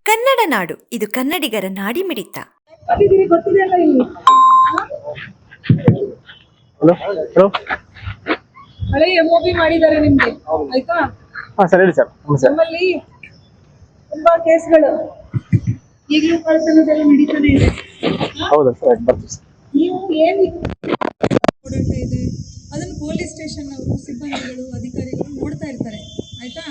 ಕನ್ನಡ ನಾಡು, ಇದು ಕನ್ನಡಿಗರ ನಾಡಿಮಿಡಿತ. ಹಳೆ MOB ಮಾಡಿದ್ದಾರೆ ನಿಮ್ಗೆ, ಆಯ್ತಾ? ಸರ್ ಹೇಳಿ ಸರ್. ನಮ್ಮಲ್ಲಿ ತುಂಬಾ ಕೇಸ್ಗಳು ಈಗಲೂ ಕಳ್ತನದೆಲ್ಲ ನಡೀತಾನೆ ಇದೆ. ಹೌದಾ ಸರ್, ಬರ್ತೀವಿ ಸರ್. ನೀವು ಏನು ಓಡಾಟ ಇದೆ ಅದನ್ನು ಪೊಲೀಸ್ ಸ್ಟೇಷನ್ ಅವರು, ಸಿಬ್ಬಂದಿಗಳು, ಅಧಿಕಾರಿಗಳು ನೋಡ್ತಾ ಇರ್ತಾರೆ, ಆಯ್ತಾ?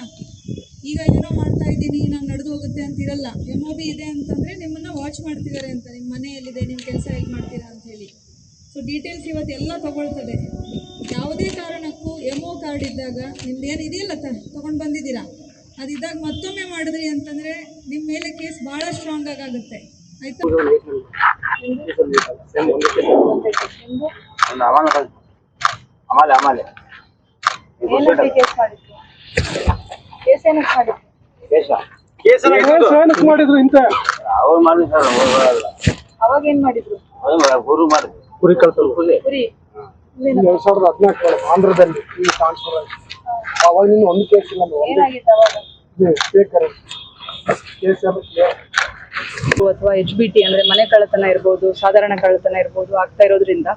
ಈಗ ಏನೋ ಮಾಡ್ತಾ ಇದ್ದೀನಿ, ನಾನು ನಡೆದು ಹೋಗುತ್ತೆ ಅಂತ ಇರಲ್ಲ. MOB ಇದೆ ಅಂತಂದ್ರೆ ನಿಮ್ಮನ್ನ ವಾಚ್ ಮಾಡ್ತಿದ್ದಾರೆ ಅಂತ, ನಿಮ್ಮ ಮನೆ ಎಲ್ಲಿದೆ, ನಿಮ್ಮ ಕೆಲಸ ಎಲ್ಲಿ ಮಾಡ್ತೀರಾ ಅಂತ ಹೇಳಿ. ಸೊ ಡೀಟೇಲ್ಸ್ ಇವತ್ತೆಲ್ಲ ತಗೊಳ್ತದೆ. ಯಾವುದೇ ಕಾರಣಕ್ಕೂ MO ಕಾರ್ಡ್ ಇದ್ದಾಗ ನಿಮ್ದು ಏನು ಇದೆಯಲ್ಲ ತಗೊಂಡು ಬಂದಿದ್ದೀರಾ, ಅದಿದ್ದಾಗ ಮತ್ತೊಮ್ಮೆ ಮಾಡಿದ್ರಿ ಅಂತಂದರೆ ನಿಮ್ಮ ಮೇಲೆ ಕೇಸ್ ಭಾಳ ಸ್ಟ್ರಾಂಗ್ ಆಗುತ್ತೆ, ಆಯಿತಾ? ಮಾಡಿದ್ರು ಇಂತ ಅವಾಗ ಏನು ಮಾಡಿದ್ರು? ಕುರಿ ಕಳ್ತನ ಕುರಿ 2014 ಆಂಧ್ರದಲ್ಲಿ ಈ ಟ್ರಾನ್ಸ್ಫರ್ ಆಯ್ತು. ಅವಾಗ ಇನ್ನು ಒಂದು ಕೇಸ್ ಇಲ್ಲ. ಏನಾಗಿತ್ತು ಅವಾಗ? ಅಥವಾ HBT ಅಂದ್ರೆ ಮನೆ ಕಳ್ಳತನ ಇರ್ಬೋದು, ಸಾಧಾರಣ ಕಳ್ಳತನ ಇರ್ಬೋದು ಆಗ್ತಾ ಇರೋದ್ರಿಂದ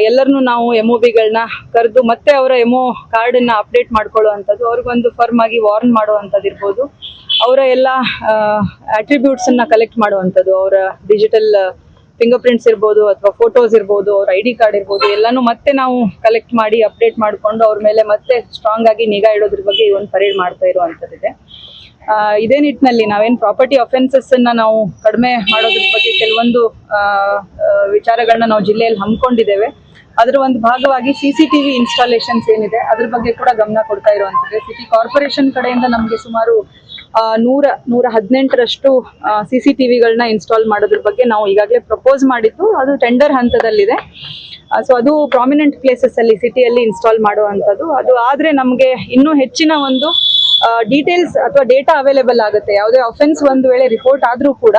ಎಲ್ಲರನ್ನೂ ನಾವು MOBಗಳನ್ನ ಕರೆದು ಮತ್ತೆ ಅವರ MO ಕಾರ್ಡನ್ನ ಅಪ್ಡೇಟ್ ಮಾಡ್ಕೊಳ್ಳುವಂಥದ್ದು, ಅವ್ರಿಗೊಂದು ಫರ್ಮ್ ಆಗಿ ವಾರ್ನ್ ಮಾಡುವಂಥದ್ದು ಇರ್ಬೋದು, ಅವರ ಎಲ್ಲ ಅಟ್ರಿಬ್ಯೂಟ್ಸನ್ನು ಕಲೆಕ್ಟ್ ಮಾಡುವಂಥದ್ದು, ಅವರ ಡಿಜಿಟಲ್ ಫಿಂಗರ್ ಪ್ರಿಂಟ್ಸ್ ಇರ್ಬೋದು ಅಥವಾ ಫೋಟೋಸ್ ಇರ್ಬೋದು, ಅವ್ರ ID ಕಾರ್ಡ್ ಇರ್ಬೋದು, ಎಲ್ಲನೂ ಮತ್ತೆ ನಾವು ಕಲೆಕ್ಟ್ ಮಾಡಿ ಅಪ್ಡೇಟ್ ಮಾಡಿಕೊಂಡು ಅವ್ರ ಮೇಲೆ ಮತ್ತೆ ಸ್ಟ್ರಾಂಗ್ ಆಗಿ ನಿಗಾ ಇಡೋದ್ರ ಬಗ್ಗೆ ಈ ಒಂದು ಪರೇಡ್ ಮಾಡ್ತಾ ಇರುವಂಥದ್ದಿದೆ. ಇದೇ ನಿಟ್ಟಿನಲ್ಲಿ ನಾವೇನು ಪ್ರಾಪರ್ಟಿ ಅಫೆನ್ಸಸ್ಸನ್ನು ನಾವು ಕಡಿಮೆ ಮಾಡೋದ್ರ ಬಗ್ಗೆ ಕೆಲವೊಂದು ವಿಚಾರಗಳನ್ನ ನಾವು ಜಿಲ್ಲೆಯಲ್ಲಿ ಹಮ್ಮಿಕೊಂಡಿದ್ದೇವೆ. ಅದರ ಒಂದು ಭಾಗವಾಗಿ CCTV ಇನ್ಸ್ಟಾಲೇಷನ್ಸ್ ಏನಿದೆ ಅದ್ರ ಬಗ್ಗೆ ಕೂಡ ಗಮನ ಕೊಡ್ತಾ ಇರುವಂಥದ್ದು. ಸಿಟಿ ಕಾರ್ಪೊರೇಷನ್ ಕಡೆಯಿಂದ ನಮಗೆ ಸುಮಾರು 118ರಷ್ಟು CCTVಗಳನ್ನ ಇನ್ಸ್ಟಾಲ್ ಮಾಡೋದ್ರ ಬಗ್ಗೆ ನಾವು ಈಗಾಗಲೇ ಪ್ರಪೋಸ್ ಮಾಡಿದ್ದು, ಅದು ಟೆಂಡರ್ ಹಂತದಲ್ಲಿದೆ. ಸೊ ಅದು ಪ್ರಾಮಿನೆಂಟ್ ಪ್ಲೇಸಸ್ ಅಲ್ಲಿ ಸಿಟಿಯಲ್ಲಿ ಇನ್ಸ್ಟಾಲ್ ಮಾಡುವಂಥದ್ದು. ಅದು ಆದರೆ ನಮಗೆ ಇನ್ನೂ ಹೆಚ್ಚಿನ ಒಂದು ಡೀಟೇಲ್ಸ್ ಅಥವಾ ಡೇಟಾ ಅವೈಲೇಬಲ್ ಆಗುತ್ತೆ. ಯಾವುದೇ ಅಫೆನ್ಸ್ ಒಂದು ವೇಳೆ ರಿಪೋರ್ಟ್ ಆದರೂ ಕೂಡ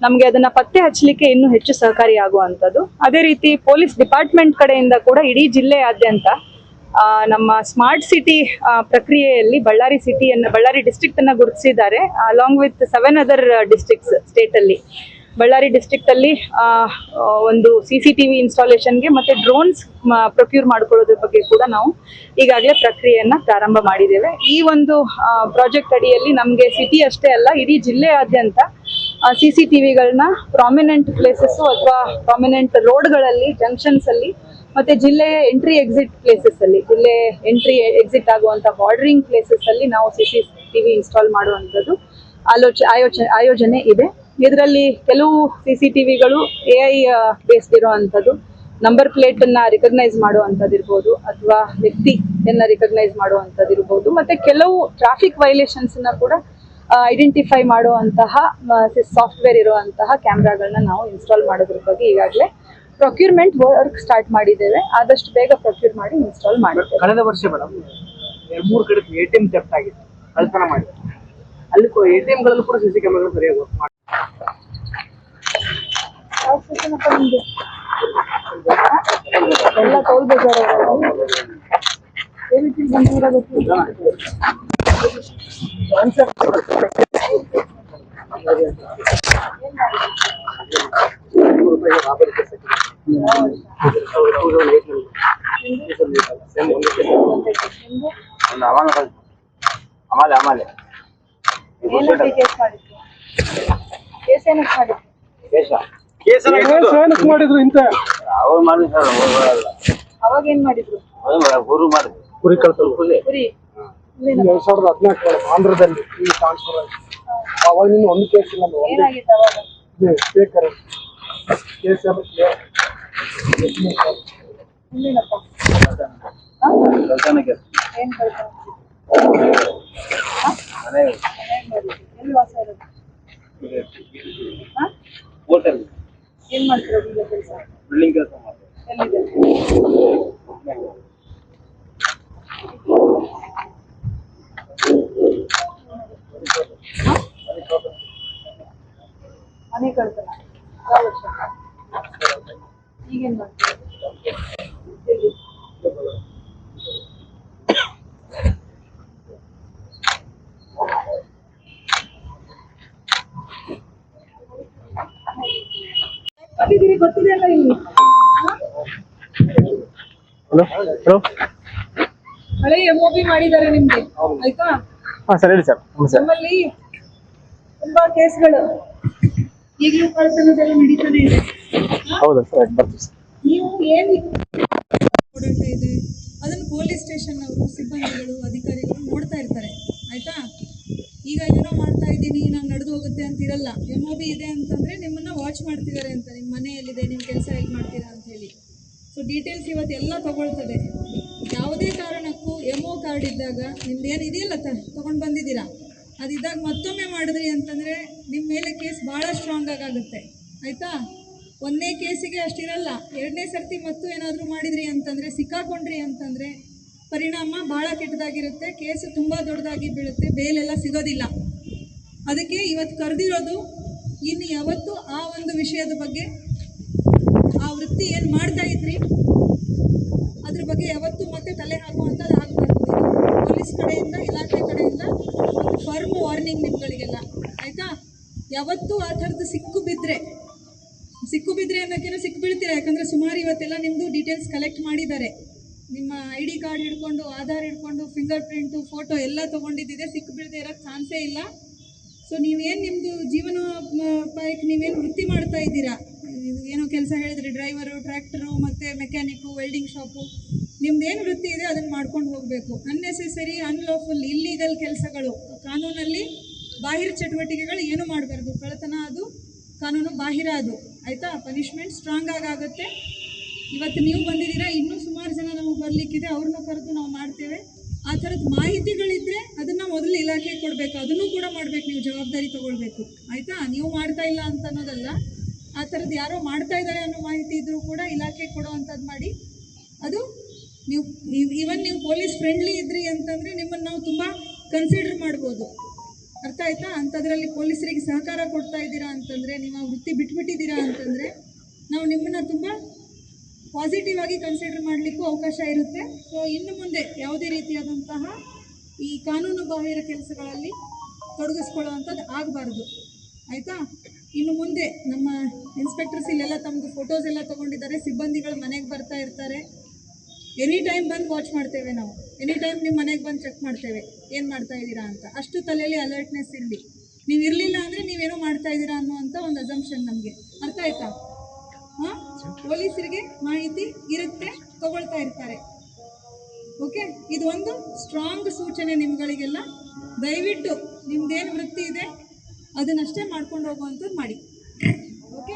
ನಮಗೆ ಅದನ್ನ ಪತ್ತೆ ಹಚ್ಚಲಿಕ್ಕೆ ಇನ್ನೂ ಹೆಚ್ಚು ಸಹಕಾರಿಯಾಗುವಂಥದ್ದು. ಅದೇ ರೀತಿ ಪೊಲೀಸ್ ಡಿಪಾರ್ಟ್ಮೆಂಟ್ ಕಡೆಯಿಂದ ಕೂಡ ಇಡೀ ಜಿಲ್ಲೆಯಾದ್ಯಂತ ನಮ್ಮ ಸ್ಮಾರ್ಟ್ ಸಿಟಿ ಪ್ರಕ್ರಿಯೆಯಲ್ಲಿ ಬಳ್ಳಾರಿ ಡಿಸ್ಟ್ರಿಕ್ಟ್ ಅನ್ನ ಗುರುತಿಸಿದ್ದಾರೆ, along with 7 other districts state ಅಲ್ಲಿ. ಬಳ್ಳಾರಿ ಡಿಸ್ಟ್ರಿಕ್ಟ್ ಅಲ್ಲಿ ಒಂದು CCTV ಇನ್ಸ್ಟಾಲೇಷನ್ಗೆ ಮತ್ತೆ ಡ್ರೋನ್ಸ್ ಪ್ರೊಕ್ಯೂರ್ ಮಾಡ್ಕೊಳ್ಳೋದ್ರ ಬಗ್ಗೆ ಕೂಡ ನಾವು ಈಗಾಗಲೇ ಪ್ರಕ್ರಿಯೆಯನ್ನ ಪ್ರಾರಂಭ ಮಾಡಿದ್ದೇವೆ. ಈ ಒಂದು ಪ್ರಾಜೆಕ್ಟ್ ಅಡಿಯಲ್ಲಿ ನಮಗೆ ಸಿಟಿ ಅಷ್ಟೇ ಅಲ್ಲ, ಇಡೀ ಜಿಲ್ಲೆಯಾದ್ಯಂತ CCTVಗಳನ್ನ ಪ್ರಾಮಿನೆಂಟ್ ಪ್ಲೇಸಸ್ ಅಥವಾ ಪ್ರಾಮಿನೆಂಟ್ ರೋಡ್ಗಳಲ್ಲಿ, ಜಂಕ್ಷನ್ಸ್ ಅಲ್ಲಿ ಮತ್ತೆ ಜಿಲ್ಲೆಯ ಎಂಟ್ರಿ ಎಕ್ಸಿಟ್ ಪ್ಲೇಸಸ್ ಅಲ್ಲಿ, ಜಿಲ್ಲೆ ಎಂಟ್ರಿ ಎಕ್ಸಿಟ್ ಆಗುವಂತ ಬಾರ್ಡರಿಂಗ್ ಪ್ಲೇಸಸ್ ಅಲ್ಲಿ ನಾವು CCTV ಇನ್ಸ್ಟಾಲ್ ಮಾಡುವಂಥದ್ದು ಆಯೋಜನೆ ಇದೆ. ಇದರಲ್ಲಿ ಕೆಲವು CCTVಗಳು AI ಬೇಸ್ಡ್ ಇರುವಂಥದ್ದು, ನಂಬರ್ ಪ್ಲೇಟ್ ಅನ್ನ ರಿಕಗ್ನೈಸ್ ಮಾಡುವಂಥದ್ದು ಇರ್ಬೋದು, ಅಥವಾ ವ್ಯಕ್ತಿಯನ್ನ ರಿಕಗ್ನೈಸ್ ಮಾಡುವಂಥದ್ದು ಇರ್ಬೋದು, ಮತ್ತೆ ಕೆಲವು ಟ್ರಾಫಿಕ್ ವೈಲೇಷನ್ಸ್ ನ ಕೂಡ ಐಡೆಂಟಿಫೈ ಮಾಡುವಂತಹ ಸಾಫ್ಟ್ವೇರ್ ಇರುವಂತಹ ಕ್ಯಾಮ್ರಾಗಳನ್ನ ನಾವು ಇನ್ಸ್ಟಾಲ್ ಮಾಡೋದ್ರ ಬಗ್ಗೆ ಈಗಾಗಲೇ ಪ್ರೊಕ್ಯೂರ್ಮೆಂಟ್ ವರ್ಕ್ ಸ್ಟಾರ್ಟ್ ಮಾಡಿದ್ದೇವೆ. ಆದಷ್ಟು ಬೇಗ ಪ್ರೊಕ್ಯೂರ್ ಮಾಡಿ ಇನ್ಸ್ಟಾಲ್ ಮಾಡಿದ್ದೇವೆ. ಕಳೆದ ವರ್ಷ ಮೇಡಮ್ 3 ಕಡೆ ATM ಥೆಫ್ಟ್ ಆಗಿದೆ, ಕಳ್ತನ ಮಾಡಿ. ಅಲ್ಲಿ ATMಗಳಲ್ಲೂ ಕೂಡ CC ಕ್ಯಾಮೆರಾಗಳು ಸರಿಯಾಗಿ ವರ್ಕ್ ಮಾಡಿ. ಎಲ್ಲ ತೋಲ್ಬೇಕಾದ್ರೆ ಮಾಡಿದ್ರು ಇಂತ ಅವಾಗ ಏನ್ ಮಾಡಿದ್ರು? ಕುರಿ ಕಳ್ತನ ಕುರಿ 2014 ಆಂಧ್ರದಲ್ಲಿ ಈ ಟ್ರಾನ್ಸ್ಫರ್ ಆಯ್ತು. ಅವಾಗ ಇನ್ನು ಒಂದು ಕೇಸ್ ಇಲ್ಲ. ಏನಾಗಿತ್ತು ಅವಾಗ? ಕೇಸ್ ಏನ್ ಎಲ್ಲಿ ವಾಸ ಇರೋದು? ಏನ್ ಮಾಡ್ತಿರೋದು ಈಗ ಕೆಲಸ? ಬಿಲ್ಡಿಂಗ್ ಕೆಲಸ ಮಾಡ್ತಾರೆ. ಎಲ್ಲಿದೆ? ಮನೆ ಕಳ್ತನ ಯಾವ ವರ್ಷ? ಈಗೇನ್ ಮಾಡ್ತೀವಿ? ಓದಿದಿರಿ ಗೊತ್ತಿದೆ ಅಲ್ಲ ಇಲ್ಲಿ. ಹಲೋ ಹಲೋ ಹಳೆ MOB ಮಾಡಿದ್ದಾರೆ ನಿಮ್ಗೆ, ಆಯ್ತಾ? ಹಾಂ ಸರ್ ಹೇಳಿ ಸರ್. ಸರ್ ನಮ್ಮಲ್ಲಿ ತುಂಬಾ ಕೇಸ್ಗಳು ಈಗಲೂ ಕಳ್ತನದೆಲ್ಲ ನಡೀತಾನೆ ಇದೆ. ಹೌದಾ ಸರ್ ಬರ್ತೀವಿ ಸರ್. ನೀವು ಏನು ಓಡಾಟ ಇದೆ ಅದನ್ನು ಪೊಲೀಸ್ ಸ್ಟೇಷನ್ ಅವರು ಸಿಬ್ಬಂದಿಗಳು ಅಧಿಕಾರಿಗಳು ನೋಡ್ತಾ ಇರ್ತಾರೆ, ಆಯ್ತಾ? ಈಗ ಏನೋ ಮಾಡ್ತಾ ಇದ್ದೀನಿ ನಾನು ನಡೆದು ಹೋಗುತ್ತೆ ಅಂತಿರಲ್ಲ. MOB ಇದೆ ಅಂತಂದರೆ ನಿಮ್ಮನ್ನು ವಾಚ್ ಮಾಡ್ತಿದ್ದಾರೆ ಅಂತ, ನಿಮ್ಮ ಮನೆಯಲ್ಲಿದೆ, ನಿಮ್ಮ ಕೆಲಸ ಎಲ್ಲಿ ಮಾಡ್ತೀರಾ ಅಂತ ಹೇಳಿ. ಸೊ ಡೀಟೇಲ್ಸ್ ಇವತ್ತೆಲ್ಲ ತಗೊಳ್ತದೆ. ಯಾವುದೇ ಕಾರಣಕ್ಕೂ MO ಕಾರ್ಡ್ ಇದ್ದಾಗ ನಿಮ್ದು ಏನು ಇದೆಯಲ್ಲ ತೊಗೊಂಡು ಬಂದಿದ್ದೀರಾ, ಅದಿದ್ದಾಗ ಮತ್ತೊಮ್ಮೆ ಮಾಡಿದ್ರಿ ಅಂತಂದರೆ ನಿಮ್ಮ ಮೇಲೆ ಕೇಸ್ ಭಾಳ ಸ್ಟ್ರಾಂಗ್ ಆಗುತ್ತೆ, ಆಯಿತಾ? ಒಂದನೇ ಕೇಸಿಗೆ ಅಷ್ಟಿರಲ್ಲ, ಎರಡನೇ ಸರ್ತಿ ಮತ್ತು ಏನಾದರೂ ಮಾಡಿದ್ರಿ ಅಂತಂದರೆ, ಸಿಕ್ಕಾಕೊಂಡ್ರಿ ಅಂತಂದರೆ ಪರಿಣಾಮ ಭಾಳ ಕೆಟ್ಟದಾಗಿರುತ್ತೆ, ಕೇಸು ತುಂಬ ದೊಡ್ಡದಾಗಿ ಬೀಳುತ್ತೆ, ಬೇಲೆಲ್ಲ ಸಿಗೋದಿಲ್ಲ. ಅದಕ್ಕೆ ಇವತ್ತು ಕರೆದಿರೋದು, ಇನ್ನು ಯಾವತ್ತೂ ಆ ಒಂದು ವಿಷಯದ ಬಗ್ಗೆ, ಆ ವೃತ್ತಿ ಏನು ಮಾಡ್ತಾ ಇದ್ರಿ ಅದ್ರ ಬಗ್ಗೆ ಯಾವತ್ತೂ ಮತ್ತೆ ತಲೆ ಹಾಕುವಂಥದ್ದು ಆಗಬಾರ್ದು. ಪೊಲೀಸ್ ಕಡೆಯಿಂದ, ಇಲಾಖೆ ಕಡೆಯಿಂದ ಒಂದು ಫರ್ಮ್ ವಾರ್ನಿಂಗ್ ನಿಮ್ಗಳಿಗೆಲ್ಲ, ಆಯಿತಾ? ಯಾವತ್ತೂ ಆ ಥರದ್ದು ಸಿಕ್ಕು ಬಿದ್ದರೆ ಅನ್ನೋಕ್ಕೇನೋ ಸಿಕ್ಕಿಬೀಳ್ತೀರಾ. ಯಾಕಂದರೆ ಸುಮಾರು ಇವತ್ತೆಲ್ಲ ನಿಮ್ಮದು ಡೀಟೇಲ್ಸ್ ಕಲೆಕ್ಟ್ ಮಾಡಿದ್ದಾರೆ. ನಿಮ್ಮ ID ಕಾರ್ಡ್ ಹಿಡ್ಕೊಂಡು, ಆಧಾರ್ ಹಿಡ್ಕೊಂಡು, ಫಿಂಗರ್ ಪ್ರಿಂಟು, ಫೋಟೋ ಎಲ್ಲ ತೊಗೊಂಡಿದ್ದಿದೆ, ಸಿಕ್ಕಿಬೀಳದೆ ಇರೋಕ್ಕೆ ಚಾನ್ಸೇ ಇಲ್ಲ. ಸೊ ನೀವೇನು ನಿಮ್ಮದು ಜೀವನೋಪಾಯಕ್ಕೆ ನೀವೇನು ವೃತ್ತಿ ಮಾಡ್ತಾ ಇದ್ದೀರಾ, ಏನೋ ಕೆಲಸ ಹೇಳಿದ್ರಿ, ಡ್ರೈವರು, ಟ್ರ್ಯಾಕ್ಟರು ಮತ್ತು ಮೆಕ್ಯಾನಿಕ್ಕು, ವೆಲ್ಡಿಂಗ್ ಶಾಪು, ನಿಮ್ದೇನು ವೃತ್ತಿ ಇದೆ ಅದನ್ನು ಮಾಡ್ಕೊಂಡು ಹೋಗಬೇಕು. ಅನ್ನೆಸೆಸರಿ, ಅನ್ಲಾಫುಲ್, ಇಲ್ಲೀಗಲ್ ಕೆಲಸಗಳು, ಕಾನೂನಲ್ಲಿ ಬಾಹಿರ ಚಟುವಟಿಕೆಗಳು ಏನೂ ಮಾಡಬಾರ್ದು. ಕಳ್ಳತನ ಅದು ಕಾನೂನು ಬಾಹಿರ, ಅದು ಆಯಿತಾ? ಪನಿಷ್ಮೆಂಟ್ ಸ್ಟ್ರಾಂಗ್ ಆಗುತ್ತೆ. ಇವತ್ತು ನೀವು ಬಂದಿದ್ದೀರಾ, ಇನ್ನೂ ಸುಮಾರು ಜನ ನಮಗೆ ಬರಲಿಕ್ಕಿದೆ, ಅವ್ರನ್ನೂ ಕರೆದು ನಾವು ಮಾಡ್ತೇವೆ. ಆ ಥರದ ಮಾಹಿತಿಗಳಿದ್ದರೆ ಅದನ್ನು ಮೊದಲು ಇಲಾಖೆಗೆ ಕೊಡಬೇಕು, ಅದನ್ನು ಕೂಡ ಮಾಡಬೇಕು, ನೀವು ಜವಾಬ್ದಾರಿ ತೊಗೊಳ್ಬೇಕು, ಆಯಿತಾ? ನೀವು ಮಾಡ್ತಾ ಇಲ್ಲ ಅಂತ ಅನ್ನೋದಲ್ಲ, ಆ ಥರದ್ದು ಯಾರೋ ಮಾಡ್ತಾ ಇದ್ದಾರೆ ಅನ್ನೋ ಮಾಹಿತಿ ಇದ್ದರೂ ಕೂಡ ಇಲಾಖೆಗೆ ಕೊಡುವಂಥದ್ದು ಮಾಡಿ. ಅದು ನೀವು ಈವನ್ ನೀವು ಪೊಲೀಸ್ ಫ್ರೆಂಡ್ಲಿ ಇದ್ರಿ ಅಂತಂದರೆ ನಿಮ್ಮನ್ನು ನಾವು ತುಂಬ ಕನ್ಸಿಡರ್ ಮಾಡ್ಬೋದು, ಅರ್ಥ ಆಯ್ತಾ? ಅಂಥದ್ರಲ್ಲಿ ಪೊಲೀಸರಿಗೆ ಸಹಕಾರ ಕೊಡ್ತಾ ಇದ್ದೀರಾ ಅಂತಂದರೆ, ನೀವು ಆ ವೃತ್ತಿ ಬಿಟ್ಬಿಟ್ಟಿದ್ದೀರಾ ಅಂತಂದರೆ ನಾವು ನಿಮ್ಮನ್ನು ತುಂಬ ಪಾಸಿಟಿವ್ ಆಗಿ ಕನ್ಸಿಡರ್ ಮಾಡಲಿಕ್ಕೂ ಅವಕಾಶ ಇರುತ್ತೆ. ಸೊ ಇನ್ನು ಮುಂದೆ ಯಾವುದೇ ರೀತಿಯಾದಂತಹ ಈ ಕಾನೂನು ಬಾಹಿರ ಕೆಲಸಗಳಲ್ಲಿ ತೊಡಗಿಸ್ಕೊಳ್ಳುವಂಥದ್ದು ಆಗಬಾರ್ದು, ಆಯಿತಾ? ಇನ್ನು ಮುಂದೆ ನಮ್ಮ ಇನ್ಸ್ಪೆಕ್ಟರ್ಸ್ ಇಲ್ಲೆಲ್ಲ ತಮ್ಮದು ಫೋಟೋಸ್ ಎಲ್ಲ ತೊಗೊಂಡಿದ್ದಾರೆ, ಸಿಬ್ಬಂದಿಗಳು ಮನೆಗೆ ಬರ್ತಾ ಇರ್ತಾರೆ, ಎನಿ ಟೈಮ್ ಬಂದು ವಾಚ್ ಮಾಡ್ತೇವೆ ನಾವು, ಎನಿ ಟೈಮ್ ನಿಮ್ಮ ಮನೆಗೆ ಬಂದು ಚೆಕ್ ಮಾಡ್ತೇವೆ ಏನು ಮಾಡ್ತಾ ಇದ್ದೀರಾ ಅಂತ. ಅಷ್ಟು ತಲೆಯಲ್ಲಿ ಅಲರ್ಟ್ನೆಸ್ ಇರಲಿ. ನೀವು ಇರಲಿಲ್ಲ ಅಂದರೆ ನೀವೇನೋ ಮಾಡ್ತಾ ಇದ್ದೀರಾ ಅನ್ನುವಂಥ ಒಂದು ಅಸಂಪ್ಷನ್ ನಮಗೆ, ಅರ್ಥ ಆಯ್ತಾ? ಹಾಂ, ಪೊಲೀಸರಿಗೆ ಮಾಹಿತಿ ಇರುತ್ತೆ, ತಗೊಳ್ತಾ ಇರ್ತಾರೆ, ಓಕೆ? ಇದು ಒಂದು ಸ್ಟ್ರಾಂಗ್ ಸೂಚನೆ ನಿಮ್ಗಳಿಗೆಲ್ಲ. ದಯವಿಟ್ಟು ನಿಮ್ದೇನು ವೃತ್ತಿ ಇದೆ ಅದನ್ನಷ್ಟೇ ಮಾಡ್ಕೊಂಡು ಹೋಗುವಂಥದ್ದು ಮಾಡಿ, ಓಕೆ?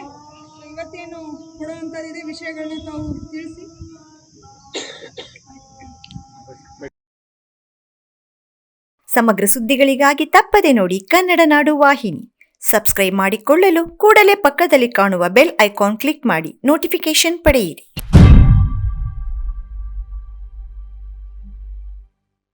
ಇವತ್ತೇನು ಕೊಡುವಂಥದ್ದಿದೆ ವಿಷಯಗಳನ್ನ ತಾವು ತಿಳಿಸಿ. ಸಮಗ್ರ ಸುದ್ದಿಗಳಿಗಾಗಿ ತಪ್ಪದೆ ನೋಡಿ ಕನ್ನಡ ನಾಡು ವಾಹಿನಿ. ಸಬ್ಸ್ಕ್ರೈಬ್ ಮಾಡಿಕೊಳ್ಳಲು ಕೂಡಲೇ ಪಕ್ಕದಲ್ಲಿ ಕಾಣುವ ಬೆಲ್ ಐಕಾನ್ ಕ್ಲಿಕ್ ಮಾಡಿ ನೋಟಿಫಿಕೇಶನ್ ಪಡೆಯಿರಿ.